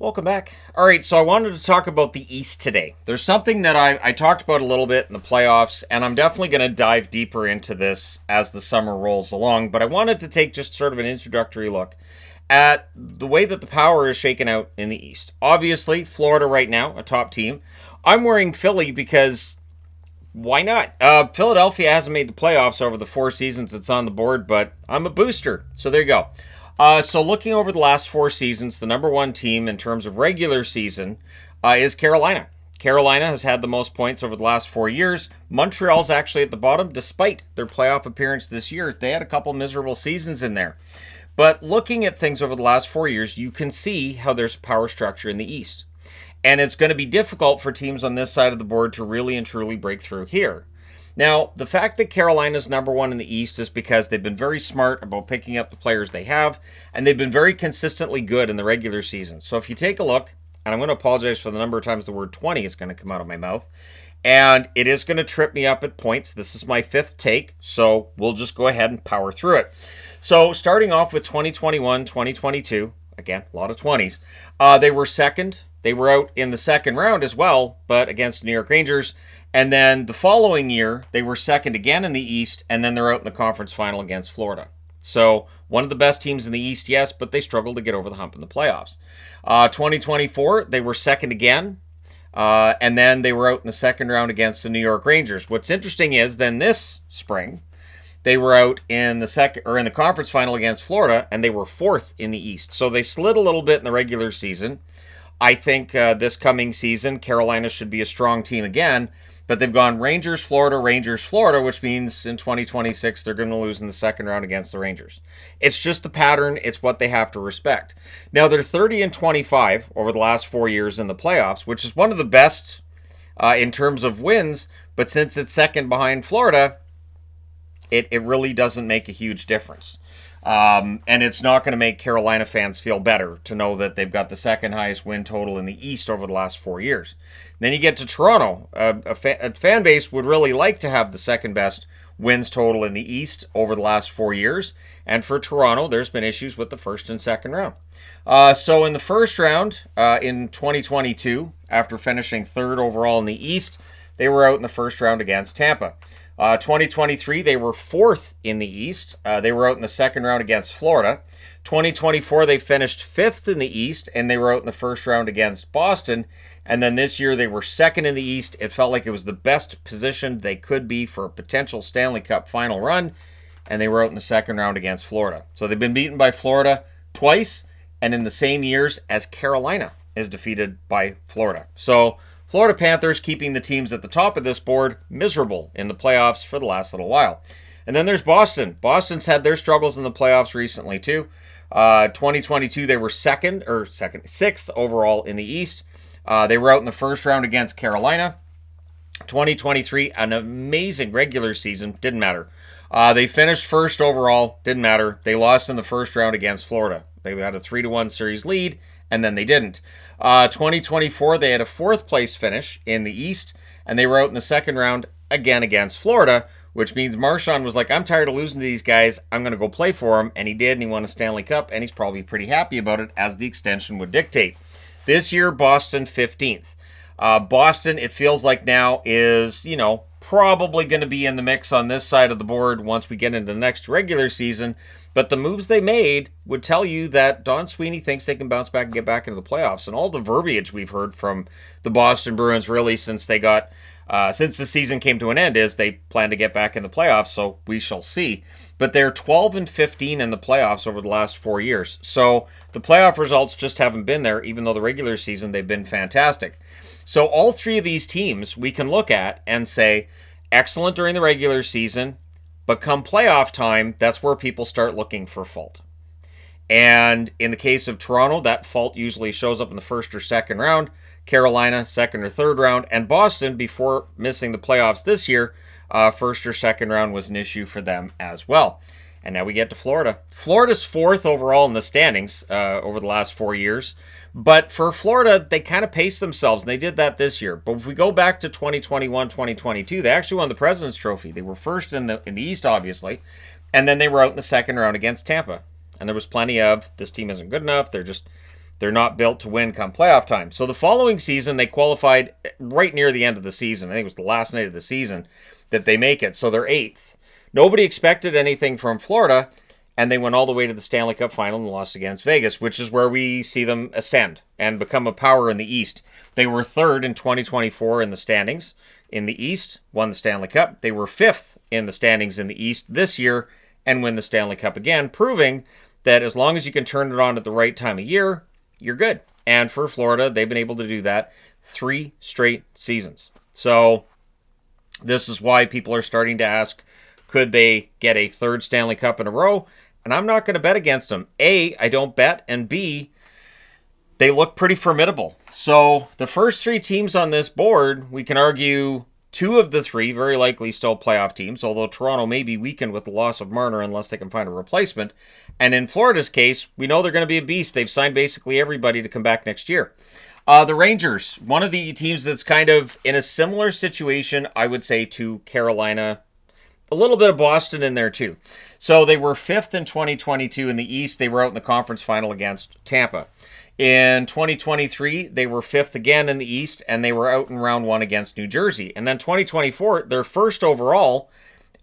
Welcome back. All right, so I wanted to talk about the East today. There's something that I talked about a little bit in the playoffs, and I'm definitely going to dive deeper into this as the summer rolls along, but I wanted to take just sort of an introductory look at the way that the power is shaken out in the East. Obviously, Florida right now, a top team. I'm wearing Philly because why not? Philadelphia hasn't made the playoffs over the 4 seasons it's on the board, but I'm a booster, so there you go. So looking over the last 4 seasons, the number one team in terms of regular season is Carolina. Carolina has had the most points over the last 4 years. Montreal's actually at the bottom, despite their playoff appearance this year. They had a couple miserable seasons in there. But looking at things over the last 4 years, you can see how there's a power structure in the East. And it's going to be difficult for teams on this side of the board to really and truly break through here. Now, the fact that Carolina's number one in the East is because they've been very smart about picking up the players they have, and they've been very consistently good in the regular season. So if you take a look, and I'm going to apologize for the number of times the word 20 is going to come out of my mouth, and it is going to trip me up at points. This is my fifth take, so we'll just go ahead and power through it. So starting off with 2021, 2022, again, a lot of 20s, they were second. They were out in the second round as well, but against the New York Rangers. And then the following year, they were second again in the East, and then they're out in the conference final against Florida. So one of the best teams in the East, yes, but they struggled to get over the hump in the playoffs. 2024, they were second again, and then they were out in the second round against the New York Rangers. What's interesting is then this spring, they were out in the conference final against Florida, and they were fourth in the East. So they slid a little bit in the regular season. I think this coming season, Carolina should be a strong team again. But they've gone Rangers, Florida, which means in 2026 they're going to lose in the second round against the Rangers. It's just the pattern. It's what they have to respect. Now, they're 30-25 over the last 4 years in the playoffs, which is one of the best in terms of wins. But since it's second behind Florida, it really doesn't make a huge difference. And it's not going to make Carolina fans feel better to know that they've got the second highest win total in the East over the last 4 years. Then you get to Toronto. A fan base would really like to have the second best wins total in the East over the last 4 years. And for Toronto, there's been issues with the first and second round. So in the first round, in 2022, after finishing third overall in the East, they were out in the first round against Tampa. 2023, they were fourth in the East. They were out in the second round against Florida. 2024, they finished fifth in the East, and they were out in the first round against Boston. And then this year, they were second in the East. It felt like it was the best position they could be for a potential Stanley Cup final run, and they were out in the second round against Florida. So they've been beaten by Florida twice, and in the same years as Carolina is defeated by Florida. So Florida Panthers keeping the teams at the top of this board miserable in the playoffs for the last little while. And then there's Boston. Boston's had their struggles in the playoffs recently too. 2022, they were sixth overall in the East. They were out in the first round against Carolina. 2023, an amazing regular season. Didn't matter. They finished first overall. Didn't matter. They lost in the first round against Florida. They had a 3-1 series lead, and then they didn't. 2024, they had a fourth place finish in the East, and they were out in the second round again against Florida, which means Marchand was like, I'm tired of losing to these guys. I'm going to go play for them. And he did, and he won a Stanley Cup, and he's probably pretty happy about it, as the extension would dictate. This year, Boston 15th. Boston, it feels like now, is, probably going to be in the mix on this side of the board once we get into the next regular season. But the moves they made would tell you that Don Sweeney thinks they can bounce back and get back into the playoffs. And all the verbiage we've heard from the Boston Bruins really since the season came to an end is they plan to get back in the playoffs, so we shall see. But they're 12-15 in the playoffs over the last 4 years. So the playoff results just haven't been there, even though the regular season they've been fantastic. So all three of these teams we can look at and say, excellent during the regular season, but come playoff time, that's where people start looking for fault. And in the case of Toronto, that fault usually shows up in the first or second round. Carolina, second or third round. And Boston, before missing the playoffs this year, first or second round was an issue for them as well. And now we get to Florida. Florida's fourth overall in the standings over the last 4 years. But for Florida, they kind of paced themselves, and they did that this year. But if we go back to 2021, 2022, they actually won the President's Trophy. They were first in the East, obviously, and then they were out in the second round against Tampa. And there was plenty of, this team isn't good enough, they're just They're not built to win come playoff time. So the following season, they qualified right near the end of the season. I think it was the last night of the season that they make it. So they're 8th. Nobody expected anything from Florida, and they went all the way to the Stanley Cup final and lost against Vegas, which is where we see them ascend and become a power in the East. They were 3rd in 2024 in the standings in the East, won the Stanley Cup. They were 5th in the standings in the East this year and win the Stanley Cup again, proving that as long as you can turn it on at the right time of year, you're good. And for Florida, they've been able to do that 3 straight seasons. So this is why people are starting to ask, could they get a 3rd Stanley Cup in a row? And I'm not going to bet against them. A, I don't bet, and B, they look pretty formidable. So the first 3 teams on this board, we can argue 2 of the 3 very likely still playoff teams, although Toronto may be weakened with the loss of Marner unless they can find a replacement. And in Florida's case, we know they're going to be a beast. They've signed basically everybody to come back next year. The Rangers, one of the teams that's kind of in a similar situation, I would say, to Carolina. A little bit of Boston in there too. So they were 5th in 2022 in the East. They were out in the conference final against Tampa. In 2023, they were 5th again in the East, and they were out in round 1 against New Jersey. And then 2024, they're 1st overall,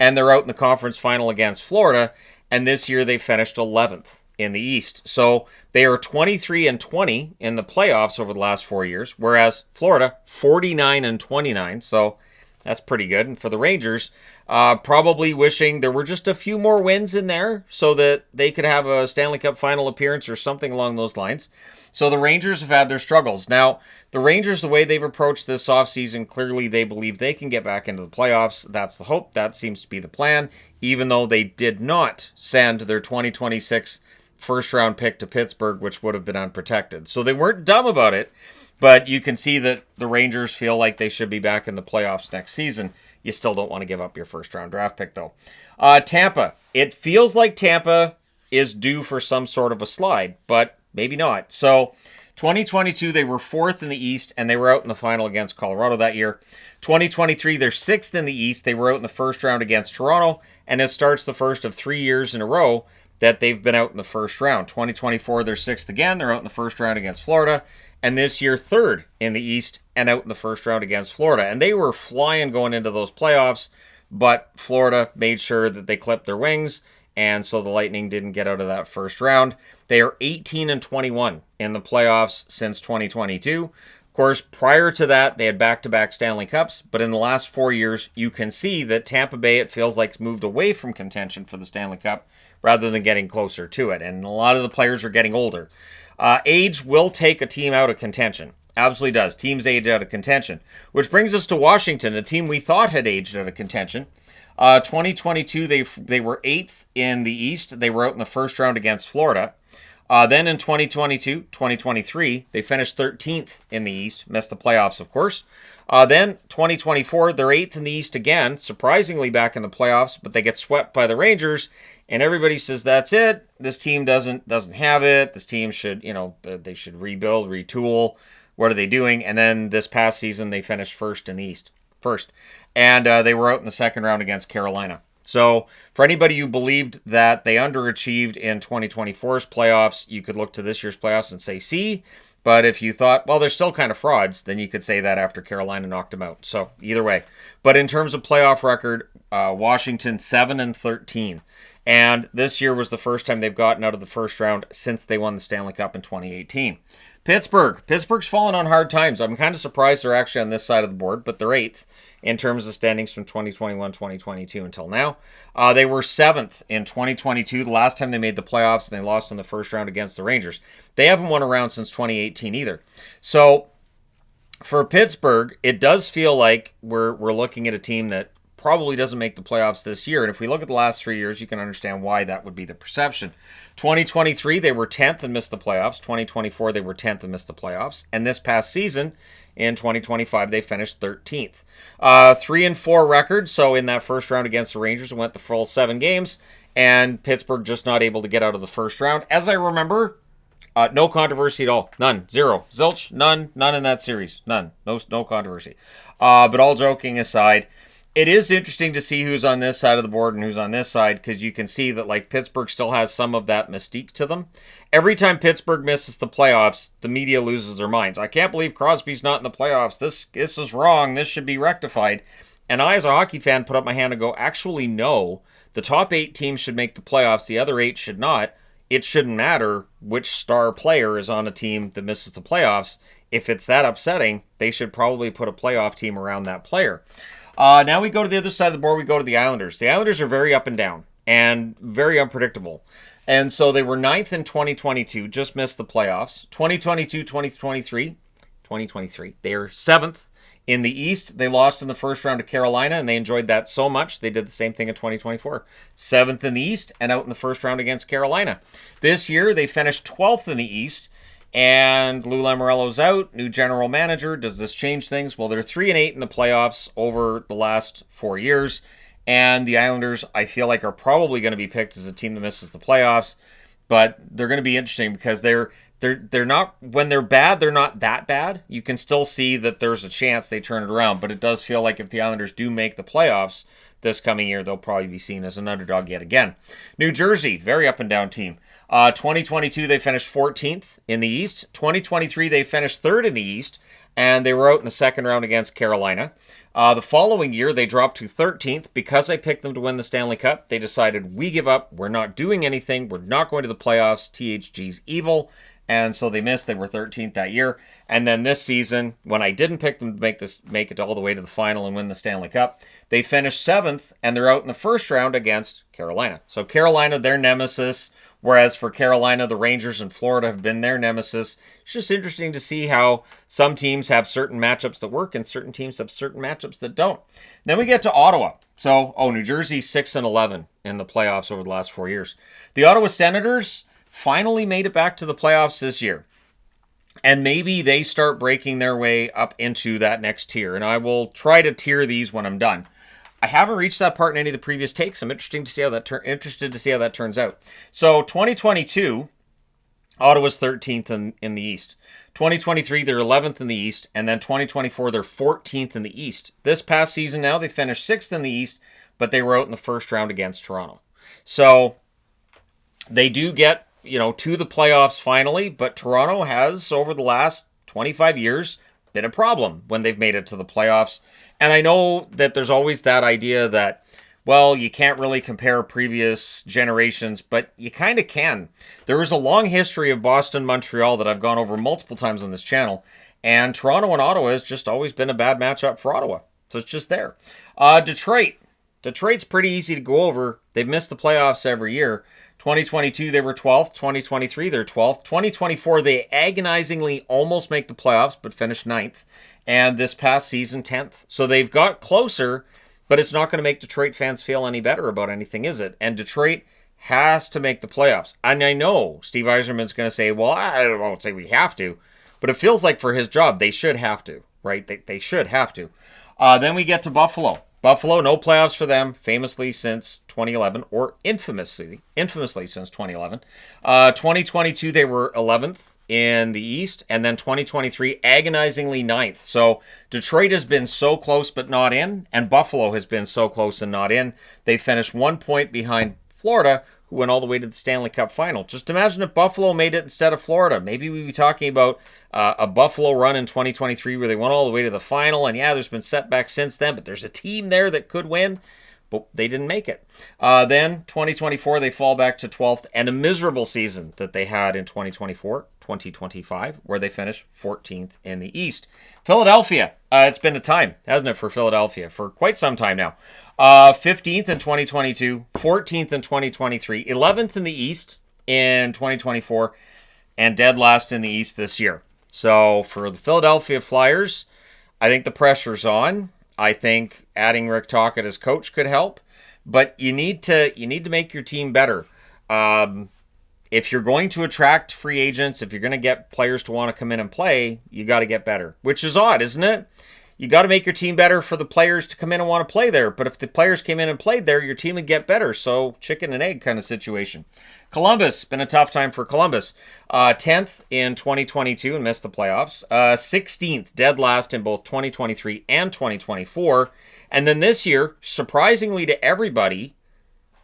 and they're out in the conference final against Florida. And this year they finished 11th in the East. So they are 23-20 in the playoffs over the last 4 years, whereas Florida 49-29. So that's pretty good. And for the Rangers, probably wishing there were just a few more wins in there so that they could have a Stanley Cup final appearance or something along those lines. So the Rangers have had their struggles. Now, the Rangers, the way they've approached this offseason, clearly they believe they can get back into the playoffs. That's the hope. That seems to be the plan, even though they did not send their 2026 first-round pick to Pittsburgh, which would have been unprotected. So they weren't dumb about it, but you can see that the Rangers feel like they should be back in the playoffs next season. You still don't want to give up your first-round draft pick, though. Tampa. It feels like Tampa is due for some sort of a slide, but maybe not. So 2022, they were 4th in the East, and they were out in the final against Colorado that year. 2023, they're 6th in the East. They were out in the first round against Toronto, and it starts the first of 3 years in a row that they've been out in the first round. 2024, they're 6th again. They're out in the first round against Florida. And this year, 3rd in the East and out in the first round against Florida. And they were flying going into those playoffs, but Florida made sure that they clipped their wings, and so the Lightning didn't get out of that first round. They are 18-21 in the playoffs since 2022. Of course, prior to that, they had back-to-back Stanley Cups, but in the last 4 years, you can see that Tampa Bay, it feels like, has moved away from contention for the Stanley Cup rather than getting closer to it. And a lot of the players are getting older. Age will take a team out of contention. Absolutely does. Teams age out of contention. Which brings us to Washington, a team we thought had aged out of contention. 2022, they were 8th in the East. They were out in the first round against Florida. Then in 2023, they finished 13th in the East. Missed the playoffs, of course. Then 2024, they're 8th in the East again. Surprisingly back in the playoffs, but they get swept by the Rangers. And everybody says, that's it. This team doesn't have it. This team should, they should rebuild, retool. What are they doing? And then this past season, they finished 1st in the East. And they were out in the second round against Carolina. So for anybody who believed that they underachieved in 2024's playoffs, you could look to this year's playoffs and say, see. But if you thought, well, they're still kind of frauds, then you could say that after Carolina knocked them out. So either way. But in terms of playoff record, Washington 7-13. And this year was the first time they've gotten out of the first round since they won the Stanley Cup in 2018. Pittsburgh's fallen on hard times. I'm kind of surprised they're actually on this side of the board, but they're 8th in terms of standings from 2021, 2022 until now. They were 7th in 2022, the last time they made the playoffs, and they lost in the first round against the Rangers. They haven't won a round since 2018 either. So for Pittsburgh, it does feel like we're looking at a team that probably doesn't make the playoffs this year. And if we look at the last 3 years, you can understand why that would be the perception. 2023, they were 10th and missed the playoffs. 2024, they were 10th and missed the playoffs. And this past season, in 2025, they finished 13th. 3-4 record. So in that first round against the Rangers, it went the full 7 games. And Pittsburgh just not able to get out of the first round. As I remember, no controversy at all. None. Zero. Zilch. None in that series. None. No controversy. But all joking aside, It is interesting to see who's on this side of the board and who's on this side, because you can see that like Pittsburgh still has some of that mystique to them. Every time Pittsburgh misses the playoffs, the media loses their minds. I can't believe Crosby's not in the playoffs. This is wrong. This should be rectified. And I, as a hockey fan, put up my hand and go, actually, no. The top 8 teams should make the playoffs. The other 8 should not. It shouldn't matter which star player is on a team that misses the playoffs. If it's that upsetting, they should probably put a playoff team around that player. Now we go to the other side of the board. We go to the Islanders. The Islanders are very up and down and very unpredictable. And so they were 9th in 2022, just missed the playoffs. 2023, they are 7th in the East. They lost in the first round to Carolina, and they enjoyed that so much, they did the same thing in 2024. 7th in the East and out in the first round against Carolina. This year, they finished 12th in the East, and Lou Lamoriello's out, new general manager. Does this change things? Well, they're 3-8 in the playoffs over the last 4 years. And the Islanders, I feel like, are probably going to be picked as a team that misses the playoffs. But they're going to be interesting because they're not, when they're bad, they're not that bad. You can still see that there's a chance they turn it around. But it does feel like if the Islanders do make the playoffs this coming year, they'll probably be seen as an underdog yet again. New Jersey, very up and down team. 2022, they finished 14th in the East. 2023, they finished 3rd in the East. And they were out in the second round against Carolina. The following year, they dropped to 13th. Because I picked them to win the Stanley Cup, they decided, we give up. We're not doing anything. We're not going to the playoffs. THG's evil. And so they missed. They were 13th that year. And then this season, when I didn't pick them to make it all the way to the final and win the Stanley Cup, they finished 7th, and they're out in the first round against Carolina. So Carolina, their nemesis. Whereas for Carolina, the Rangers and Florida have been their nemesis. It's just interesting to see how some teams have certain matchups that work and certain teams have certain matchups that don't. Then we get to Ottawa. So, New Jersey 6-11 in the playoffs over the last 4 years. The Ottawa Senators finally made it back to the playoffs this year. And maybe they start breaking their way up into that next tier. And I will try to tier these when I'm done. I haven't reached that part in any of the previous takes. I'm interested to see how that turns out. So 2022, Ottawa's 13th in the East. 2023, they're 11th in the East. And then 2024, they're 14th in the East. This past season now, they finished 6th in the East, but they were out in the first round against Toronto. So they do get, to the playoffs finally, but Toronto has, over the last 25 years, been a problem when they've made it to the playoffs. And I know that there's always that idea that, well, you can't really compare previous generations, but you kind of can. There is a long history of Boston-Montreal that I've gone over multiple times on this channel, and Toronto and Ottawa has just always been a bad matchup for Ottawa. So it's just there. Detroit's pretty easy to go over. They've missed the playoffs every year. 2022, they were 12th. 2023, they're 12th. 2024, they agonizingly almost make the playoffs, but finished 9th. And this past season, 10th. So they've got closer, but it's not going to make Detroit fans feel any better about anything, is it? And Detroit has to make the playoffs. And I know Steve Yzerman's going to say, well, I won't say we have to, but it feels like for his job, they should have to, right? They should have to. Then we get to Buffalo. Buffalo, no playoffs for them, famously since 2011, or infamously since 2011. 2022, they were 11th in the East, and then 2023, agonizingly 9th. So Detroit has been so close but not in, and Buffalo has been so close and not in. They finished 1 point behind Florida, who went all the way to the Stanley Cup final. Just imagine if Buffalo made it instead of Florida. Maybe we'd be talking about a Buffalo run in 2023 where they went all the way to the final. And yeah, there's been setbacks since then, but there's a team there that could win, but they didn't make it. Then 2024, they fall back to 12th, and a miserable season that they had in 2025, where they finished 14th in the East. Philadelphia, it's been a time, hasn't it, for Philadelphia, for quite some time now. 15th in 2022, 14th in 2023, 11th in the East in 2024, and dead last in the East this year. So for the Philadelphia Flyers, I think the pressure's on. I think adding Rick Tocchet as coach could help, but you need to make your team better. If you're going to attract free agents, if you're going to get players to want to come in and play, you got to get better, which is odd, isn't it? you got to make your team better for the players to come in and want to play there. But if the players came in and played there, your team would get better. So chicken and egg kind of situation. Columbus, been a tough time for Columbus. 10th in 2022 and missed the playoffs. 16th, dead last in both 2023 and 2024. And then this year, surprisingly to everybody,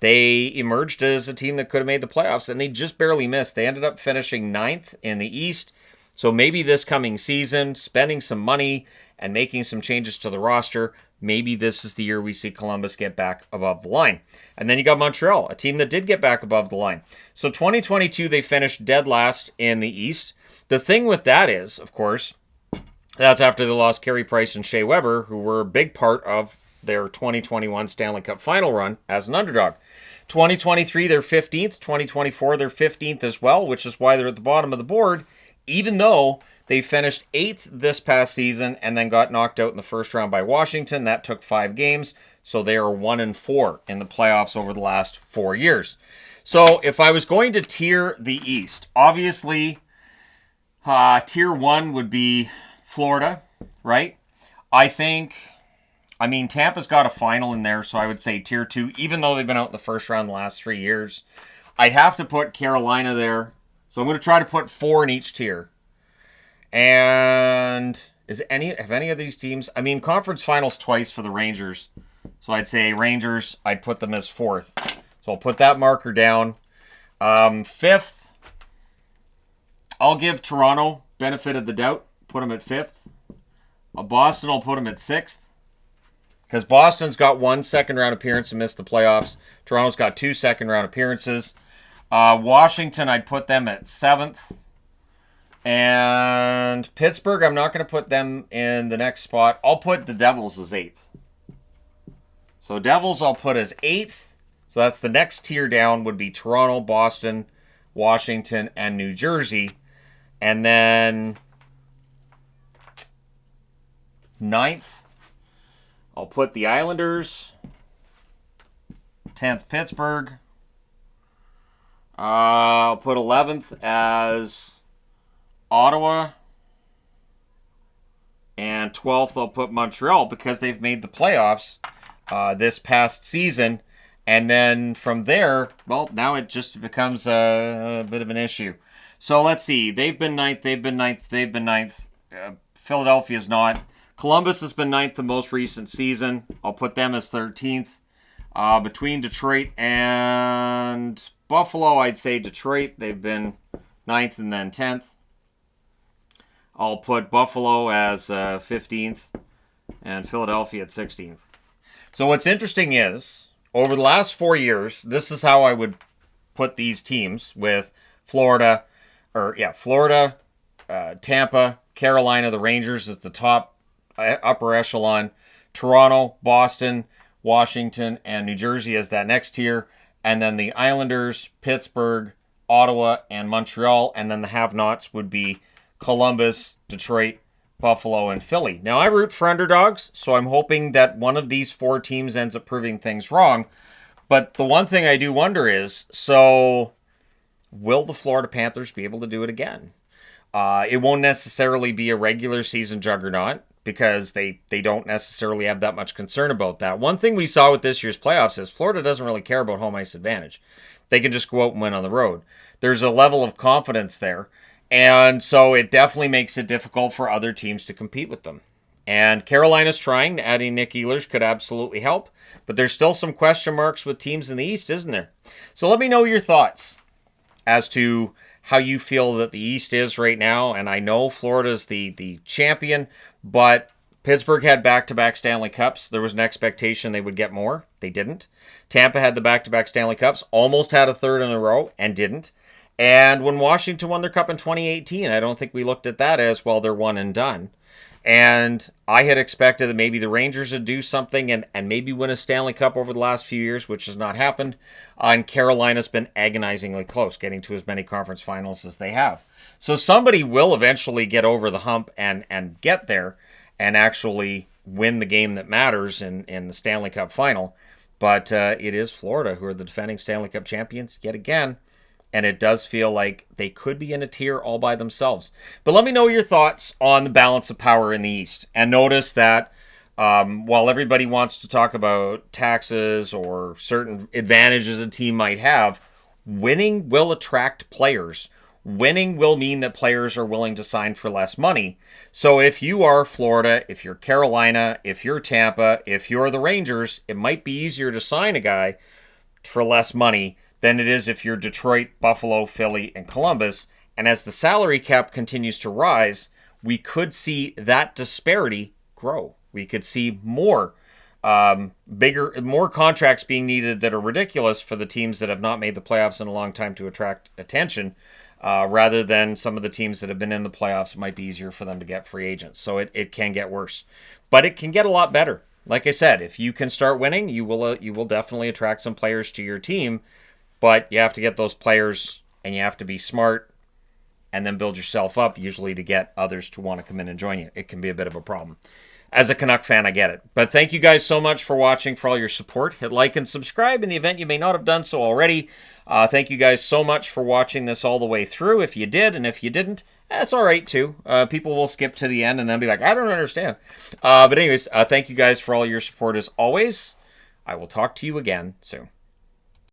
they emerged as a team that could have made the playoffs, and they just barely missed. They ended up finishing 9th in the East. So maybe this coming season, spending some money and making some changes to the roster, maybe this is the year we see Columbus get back above the line. And then you got Montreal, a team that did get back above the line. So 2022, they finished dead last in the East. The thing with that is, of course, that's after they lost Carey Price and Shea Weber, who were a big part of their 2021 Stanley Cup final run as an underdog. 2023, they're 15th. 2024, they're 15th as well, which is why they're at the bottom of the board, even though they finished 8th this past season and then got knocked out in the first round by Washington. That took 5 games, so they are 1-4 in the playoffs over the last 4 years. So if I was going to tier the East, obviously tier 1 would be Florida, right? Tampa's got a final in there, so I would say tier 2, even though they've been out in the first round the last 3 years. I'd have to put Carolina there. So I'm going to try to put 4 in each tier. And have any of these teams, conference finals twice for the Rangers. So I'd say Rangers, I'd put them as 4th. So I'll put that marker down. 5th, I'll give Toronto benefit of the doubt. Put them at 5th. Boston, I'll put them at 6th. Because Boston's got 1 second-round appearance and missed the playoffs. Toronto's got 2 second-round appearances. Washington, I'd put them at 7th. And Pittsburgh, I'm not going to put them in the next spot. I'll put the Devils as 8th. So Devils I'll put as 8th. So that's the next tier down would be Toronto, Boston, Washington, and New Jersey. And then 9th, I'll put the Islanders. 10th, Pittsburgh. I'll put 11th as Ottawa. And 12th, I'll put Montreal because they've made the playoffs this past season. And then from there, well, now it just becomes a bit of an issue. So let's see. They've been 9th. Philadelphia's not. Columbus has been 9th the most recent season. I'll put them as 13th. Between Detroit and Buffalo, I'd say Detroit. They've been 9th and then 10th. I'll put Buffalo as 15th and Philadelphia at 16th. So what's interesting is, over the last 4 years, this is how I would put these teams with Florida, Tampa, Carolina, the Rangers is the top upper echelon, Toronto, Boston, Washington, and New Jersey as that next tier, and then the Islanders, Pittsburgh, Ottawa, and Montreal, and then the have-nots would be Columbus, Detroit, Buffalo, and Philly. Now, I root for underdogs, so I'm hoping that one of these 4 teams ends up proving things wrong, but the one thing I do wonder is, so will the Florida Panthers be able to do it again? It won't necessarily be a regular season juggernaut, because they don't necessarily have that much concern about that. One thing we saw with this year's playoffs is Florida doesn't really care about home ice advantage. They can just go out and win on the road. There's a level of confidence there. And so it definitely makes it difficult for other teams to compete with them. And Carolina's trying. Adding Nick Ehlers could absolutely help. But there's still some question marks with teams in the East, isn't there? So let me know your thoughts as to how you feel that the East is right now. And I know Florida's the champion, but Pittsburgh had back-to-back Stanley Cups. There was an expectation they would get more. They didn't. Tampa had the back-to-back Stanley Cups, almost had a third in a row, and didn't. And when Washington won their cup in 2018, I don't think we looked at that as, well, they're one and done. And I had expected that maybe the Rangers would do something and maybe win a Stanley Cup over the last few years, which has not happened. And Carolina's been agonizingly close, getting to as many conference finals as they have. So somebody will eventually get over the hump and get there and actually win the game that matters in the Stanley Cup final. But it is Florida who are the defending Stanley Cup champions yet again. and it does feel like they could be in a tier all by themselves. But let me know your thoughts on the balance of power in the East. And notice that while everybody wants to talk about taxes or certain advantages a team might have, winning will attract players. Winning will mean that players are willing to sign for less money. So if you are Florida, if you're Carolina, if you're Tampa, if you're the Rangers, it might be easier to sign a guy for less money than it is if you're Detroit, Buffalo, Philly, and Columbus. And as the salary cap continues to rise, we could see that disparity grow. We could see more contracts being needed that are ridiculous for the teams that have not made the playoffs in a long time to attract attention, rather than some of the teams that have been in the playoffs. It might be easier for them to get free agents. So it can get worse, but it can get a lot better. Like I said, if you can start winning, you will definitely attract some players to your team, but you have to get those players, and you have to be smart, and then build yourself up, usually to get others to want to come in and join you. It can be a bit of a problem. As a Canuck fan, I get it. But thank you guys so much for watching, for all your support. Hit like and subscribe in the event you may not have done so already. Thank you guys so much for watching this all the way through. If you did, and if you didn't, that's all right too. People will skip to the end and then be like, I don't understand. But anyways, thank you guys for all your support as always. I will talk to you again soon.